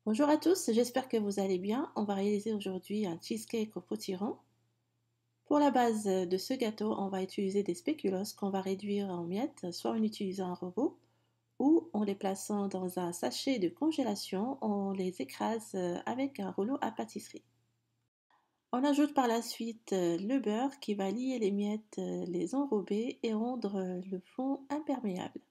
Bonjour à tous, j'espère que vous allez bien. On va réaliser aujourd'hui un cheesecake au potiron. Pour la base de ce gâteau, on va utiliser des spéculoos qu'on va réduire en miettes, soit en utilisant un robot ou en les plaçant dans un sachet de congélation, on les écrase avec un rouleau à pâtisserie. On ajoute par la suite le beurre qui va lier les miettes, les enrober et rendre le fond imperméable.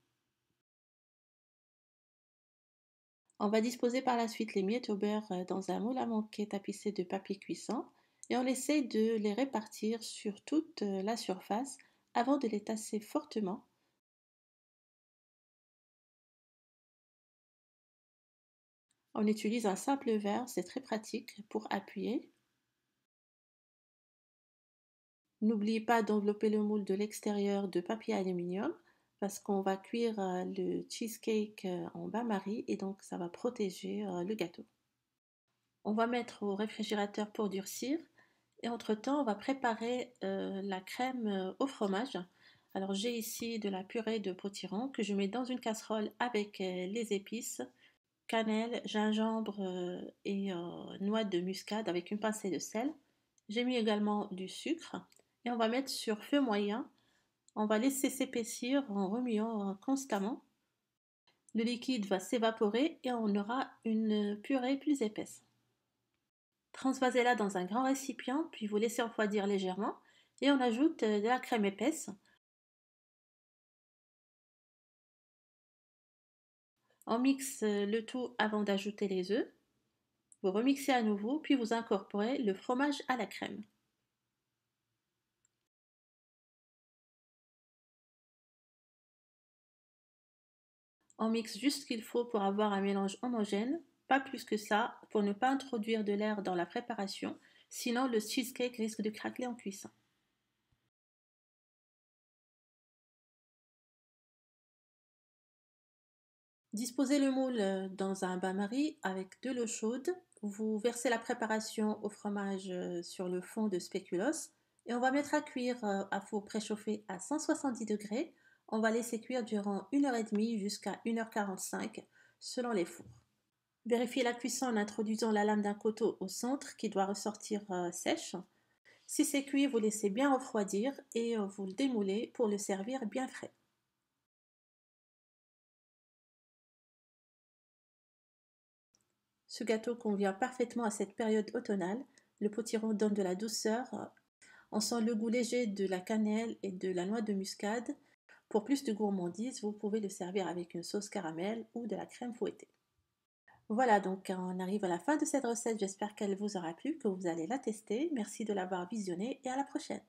On va disposer par la suite les miettes au beurre dans un moule à manquer tapissé de papier cuisson et on essaie de les répartir sur toute la surface avant de les tasser fortement. On utilise un simple verre, c'est très pratique pour appuyer. N'oubliez pas d'envelopper le moule de l'extérieur de papier aluminium parce qu'on va cuire le cheesecake en bain-marie et donc ça va protéger le gâteau. On va mettre au réfrigérateur pour durcir et entre-temps, on va préparer la crème au fromage. Alors j'ai ici de la purée de potiron que je mets dans une casserole avec les épices, cannelle, gingembre et noix de muscade avec une pincée de sel. J'ai mis également du sucre et on va mettre sur feu moyen. On va laisser s'épaissir en remuant constamment. Le liquide va s'évaporer et on aura une purée plus épaisse. Transvasez-la dans un grand récipient, puis vous laissez refroidir légèrement et on ajoute de la crème épaisse. On mixe le tout avant d'ajouter les œufs. Vous remixez à nouveau, puis vous incorporez le fromage à la crème. On mixe juste ce qu'il faut pour avoir un mélange homogène, pas plus que ça, pour ne pas introduire de l'air dans la préparation, sinon le cheesecake risque de craquer en cuisson. Disposez le moule dans un bain-marie avec de l'eau chaude. Vous versez la préparation au fromage sur le fond de spéculoos et on va mettre à cuire à four préchauffé à 170 degrés. On va laisser cuire durant 1h30 jusqu'à 1h45 selon les fours. Vérifiez la cuisson en introduisant la lame d'un couteau au centre qui doit ressortir sèche. Si c'est cuit, vous laissez bien refroidir et vous le démoulez pour le servir bien frais. Ce gâteau convient parfaitement à cette période automnale. Le potiron donne de la douceur. On sent le goût léger de la cannelle et de la noix de muscade. Pour plus de gourmandise, vous pouvez le servir avec une sauce caramel ou de la crème fouettée. Voilà, donc on arrive à la fin de cette recette. J'espère qu'elle vous aura plu, que vous allez la tester. Merci de l'avoir visionnée et à la prochaine.